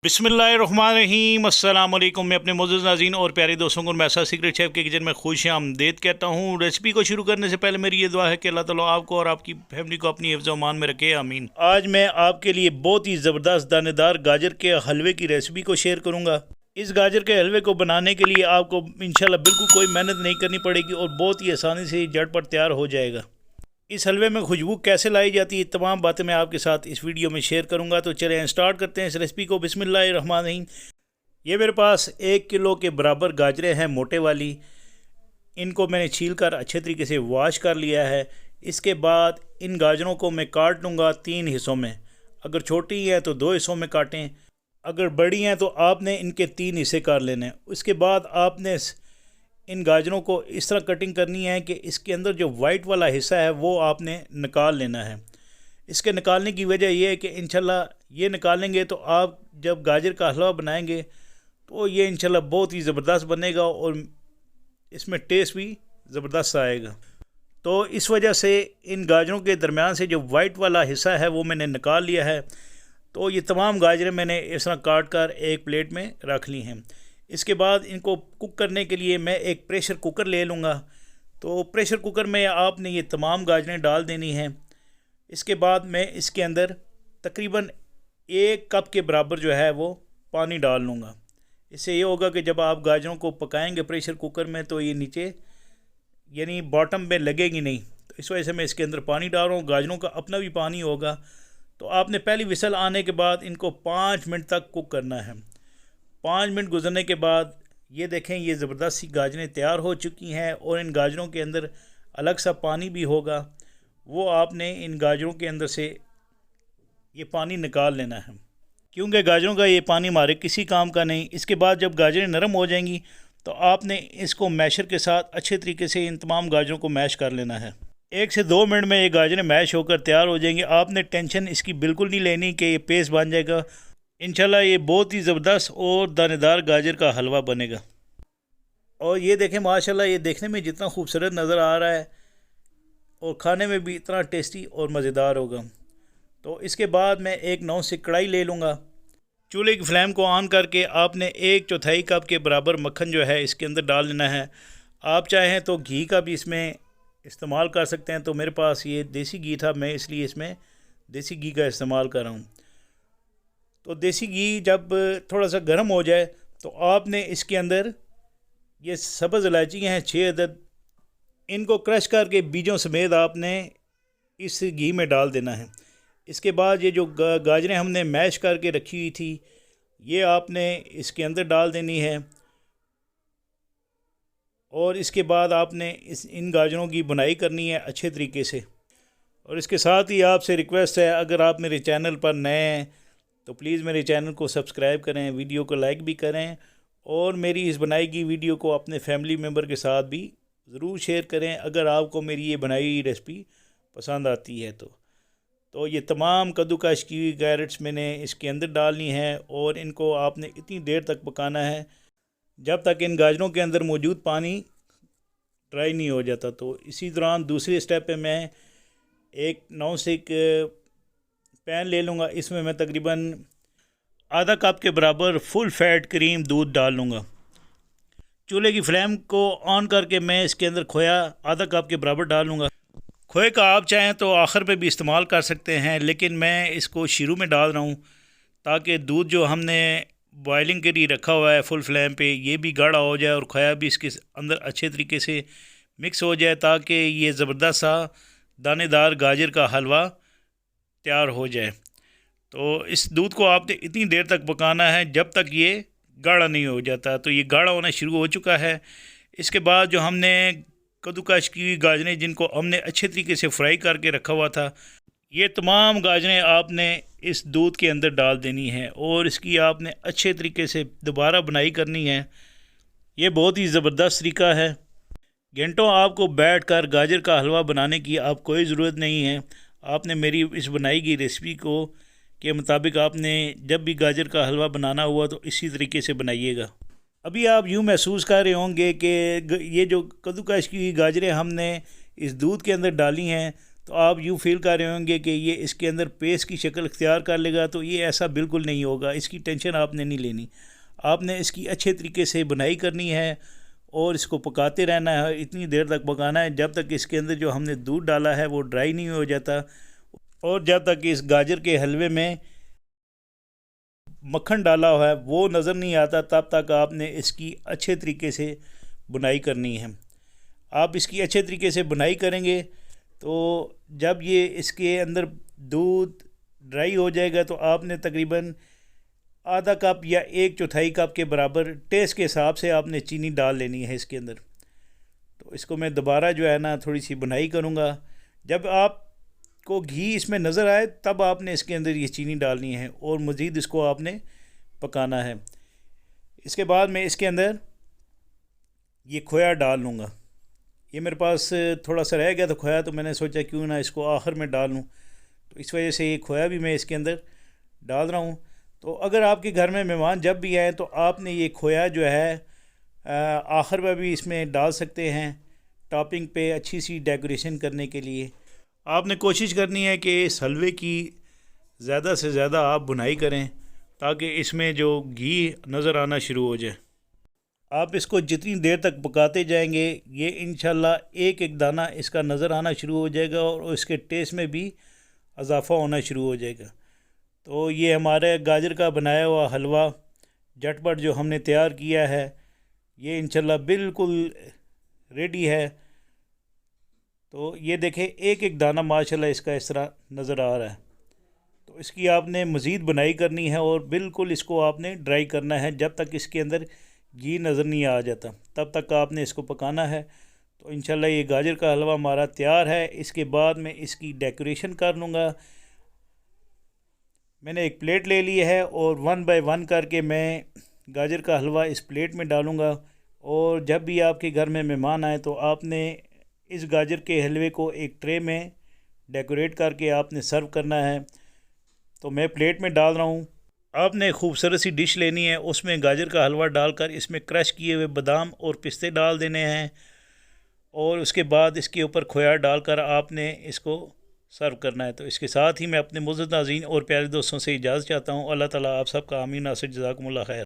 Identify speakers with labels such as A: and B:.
A: बिस्मिल्लाहिर्रहमानिर्रहीम अस्सलाम वालेकुम। मैं अपने मोअज़्ज़ज़ नाज़रीन और प्यारे दोस्तों को मैसा सीक्रेट शेफ़ के किचन में खुश आमदीद कहता हूँ। रेसिपी को शुरू करने से पहले मेरी ये दुआ है कि अल्लाह ताला आपको और आपकी फैमिली को अपनी हिफ्ज़ अमान में रखे, आमीन। आज मैं आपके लिए बहुत ही ज़बरदस्त दानेदार गाजर के हलवे की रेसिपी को शेयर करूँगा। इस गाजर के हलवे को बनाने के लिए आपको इंशाल्लाह बिल्कुल कोई मेहनत नहीं करनी पड़ेगी और बहुत ही आसानी से झटपट तैयार हो जाएगा। इस हलवे में खुशबू कैसे लाई जाती है, तमाम बातें मैं आपके साथ इस वीडियो में शेयर करूंगा। तो चलें स्टार्ट करते हैं इस रेसिपी को। बिस्मिल्लाहिर्रहमानिर्रहीम। ये मेरे पास 1 किलो के बराबर गाजरें हैं मोटे वाली। इनको मैंने छील कर अच्छे तरीके से वॉश कर लिया है। इसके बाद इन गाजरों को मैं काट लूँगा 3 हिस्सों में। अगर छोटी हैं तो 2 हिस्सों में काटें, अगर बड़ी हैं तो आपने इनके 3 हिस्से कर लेने हैं। उसके बाद आपने इन गाजरों को इस तरह कटिंग करनी है कि इसके अंदर जो वाइट वाला हिस्सा है वो आपने निकाल लेना है। इसके निकालने की वजह यह है कि इंशाल्लाह ये निकालेंगे तो आप जब गाजर का हलवा बनाएंगे तो ये इंशाल्लाह बहुत ही ज़बरदस्त बनेगा और इसमें टेस्ट भी ज़बरदस्त आएगा। तो इस वजह से इन गाजरों के दरमियान से जो वाइट वाला हिस्सा है वो मैंने निकाल लिया है। तो ये तमाम गाजरें मैंने इस तरह काट कर एक प्लेट में रख ली हैं। इसके बाद इनको कुक करने के लिए मैं एक प्रेशर कुकर ले लूँगा। तो प्रेशर कुकर में आपने ये तमाम गाजरें डाल देनी हैं। इसके बाद मैं इसके अंदर तकरीबन 1 कप के बराबर जो है वो पानी डाल लूँगा। इससे ये होगा कि जब आप गाजरों को पकाएंगे प्रेशर कुकर में तो ये नीचे यानी बॉटम में लगेगी नहीं। तो इस वजह से मैं इसके अंदर पानी डाल रहा हूँ। गाजरों का अपना भी पानी होगा। तो आपने पहली विसल आने के बाद इनको 5 मिनट तक कुक करना है। 5 मिनट गुजरने के बाद ये देखें ये ज़बरदस्त सी गाजरें तैयार हो चुकी हैं और इन गाजरों के अंदर अलग सा पानी भी होगा, वो आपने इन गाजरों के अंदर से ये पानी निकाल लेना है, क्योंकि गाजरों का ये पानी हमारे किसी काम का नहीं। इसके बाद जब गाजरें नरम हो जाएंगी तो आपने इसको मैशर के साथ अच्छे तरीके से इन तमाम गाजरों को मैश कर लेना है। 1 से 2 मिनट में ये गाजरें मैश होकर तैयार हो जाएंगी। आपने टेंशन इसकी बिल्कुल नहीं लेनी कि ये पेस्ट बन जाएगा। इंशाल्लाह ये बहुत ही ज़बरदस्त और दानेदार गाजर का हलवा बनेगा। और ये देखें माशाल्लाह ये देखने में जितना खूबसूरत नज़र आ रहा है और खाने में भी इतना टेस्टी और मज़ेदार होगा। तो इसके बाद मैं एक नॉन स्टिक कढ़ाई ले लूँगा। चूल्हे की फ्लेम को ऑन करके आपने 1/4 कप के बराबर मक्खन जो है इसके अंदर डाल लेना है। आप चाहें तो घी का भी इसमें इस्तेमाल कर सकते हैं। तो मेरे पास ये देसी घी था, मैं इसलिए इसमें देसी घी का इस्तेमाल कर रहा हूँ। तो देसी घी जब थोड़ा सा गर्म हो जाए तो आपने इसके अंदर ये सब्ज़ इलायची हैं 6 अदद, इनको क्रश करके बीजों समेत आपने इस घी में डाल देना है। इसके बाद ये जो गाजरें हमने मैश करके रखी हुई थी ये आपने इसके अंदर डाल देनी है। और इसके बाद आपने इन गाजरों की बुनाई करनी है अच्छे तरीके से। और इसके साथ ही आपसे रिक्वेस्ट है, अगर आप मेरे चैनल पर नए हैं तो प्लीज़ मेरे चैनल को सब्सक्राइब करें, वीडियो को लाइक भी करें और मेरी इस बनाई की वीडियो को अपने फैमिली मेम्बर के साथ भी ज़रूर शेयर करें अगर आपको मेरी ये बनाई हुई रेसिपी पसंद आती है। तो ये तमाम कद्दूकश की हुई कैरेट्स मैंने इसके अंदर डालनी है और इनको आपने इतनी देर तक पकाना है जब तक इन गाजरों के अंदर मौजूद पानी ड्राई नहीं हो जाता। तो इसी दौरान दूसरे स्टेप पे मैं एक नॉन स्टिक पैन ले लूँगा। इसमें मैं तकरीबन आधा कप के बराबर फुल फैट क्रीम दूध डाल लूँगा। चूल्हे की फ्लेम को ऑन करके मैं इसके अंदर खोया आधा कप के बराबर डाल लूँगा। खोए का आप चाहें तो आखिर पे भी इस्तेमाल कर सकते हैं, लेकिन मैं इसको शुरू में डाल रहा हूँ ताकि दूध जो हमने बॉयलिंग के लिए रखा हुआ है फुल फ्लेम पे ये भी गाढ़ा हो जाए और खोया भी इसके अंदर अच्छे तरीके से मिक्स हो जाए ताकि ये ज़बरदस्त सा दानेदार गाजर का हलवा तैयार हो जाए। तो इस दूध को आपने इतनी देर तक पकाना है जब तक ये गाढ़ा नहीं हो जाता। तो ये गाढ़ा होना शुरू हो चुका है। इसके बाद जो हमने कद्दूकश की गाजरें जिनको हमने अच्छे तरीके से फ्राई करके रखा हुआ था ये तमाम गाजरें आपने इस दूध के अंदर डाल देनी है और इसकी आपने अच्छे तरीके से दोबारा बनाई करनी है। ये बहुत ही ज़बरदस्त तरीका है। घंटों आपको बैठकर गाजर का हलवा बनाने की आप कोई ज़रूरत नहीं है। आपने मेरी इस बनाई गई रेसिपी को के मुताबिक आपने जब भी गाजर का हलवा बनाना हुआ तो इसी तरीके से बनाइएगा। अभी आप यूँ महसूस कर रहे होंगे कि ये जो कद्दूकश की गाजरें हमने इस दूध के अंदर डाली हैं तो आप यूँ फील कर रहे होंगे कि ये इसके अंदर पेस्ट की शक्ल इख्तियार कर लेगा, तो ये ऐसा बिल्कुल नहीं होगा। इसकी टेंशन आपने नहीं लेनी। आपने इसकी अच्छे तरीके से बुनाई करनी है और इसको पकाते रहना है। इतनी देर तक पकाना है जब तक इसके अंदर जो हमने दूध डाला है वो ड्राई नहीं हो जाता, और जब तक इस गाजर के हलवे में मक्खन डाला हुआ है वो नज़र नहीं आता, तब तक आपने इसकी अच्छे तरीके से बुनाई करनी है। आप इसकी अच्छे तरीके से बुनाई करेंगे तो जब ये इसके अंदर दूध ड्राई हो जाएगा तो आपने तकरीबन आधा कप या 1/4 कप के बराबर टेस्ट के हिसाब से आपने चीनी डाल लेनी है इसके अंदर। तो इसको मैं दोबारा जो है ना थोड़ी सी बुनाई करूँगा। जब आपको घी इसमें नज़र आए तब आपने इसके अंदर ये चीनी डालनी है और मज़ीद इसको आपने पकाना है। इसके बाद मैं इसके अंदर ये खोया डाल लूँगा। ये मेरे पास थोड़ा सा रह गया था खोया, तो मैंने सोचा क्यों ना इसको आखिर में डाल लूँ, तो इस वजह से ये खोया भी मैं इसके अंदर डाल रहा हूँ। तो अगर आपके घर में मेहमान जब भी आए तो आपने ये खोया जो है आखिर में भी इसमें डाल सकते हैं, टॉपिंग पे अच्छी सी डेकोरेशन करने के लिए। आपने कोशिश करनी है कि इस हलवे की ज़्यादा से ज़्यादा आप बुनाई करें ताकि इसमें जो घी नज़र आना शुरू हो जाए। आप इसको जितनी देर तक पकाते जाएंगे ये इंशाल्लाह एक एक दाना इसका नज़र आना शुरू हो जाएगा और इसके टेस्ट में भी इजाफ़ा होना शुरू हो जाएगा। तो ये हमारे गाजर का बनाया हुआ हलवा झटपट जो हमने तैयार किया है ये इंशाल्लाह बिल्कुल रेडी है। तो ये देखें एक एक दाना माशाल्लाह इसका इस तरह नज़र आ रहा है। तो इसकी आपने मज़ीद बुनाई करनी है और बिल्कुल इसको आपने ड्राई करना है। जब तक इसके अंदर घी नज़र नहीं आ जाता तब तक आपने इसको पकाना है। तो इंशाल्लाह ये गाजर का हलवा हमारा तैयार है। इसके बाद मैं इसकी डेकोरेशन कर लूँगा। मैंने एक प्लेट ले ली है और 1 बाय 1 करके मैं गाजर का हलवा इस प्लेट में डालूँगा। और जब भी आपके घर में मेहमान आए तो आपने इस गाजर के हलवे को एक ट्रे में डेकोरेट करके आपने सर्व करना है। तो मैं प्लेट में डाल रहा हूँ। आपने खूबसूरत सी डिश लेनी है, उसमें गाजर का हलवा डालकर इसमें क्रश किए हुए बादाम और पिस्ते डाल देने हैं और उसके बाद इसके ऊपर खोया डालकर आपने इसको सर्व करना है। तो इसके साथ ही मैं अपने मुअज़्ज़ज़ नाज़रीन और प्यारे दोस्तों से इजाज़त चाहता हूँ। अल्लाह ताला आप सबका आमीन नासिर, जज़ाकुमुल्लाह खैर।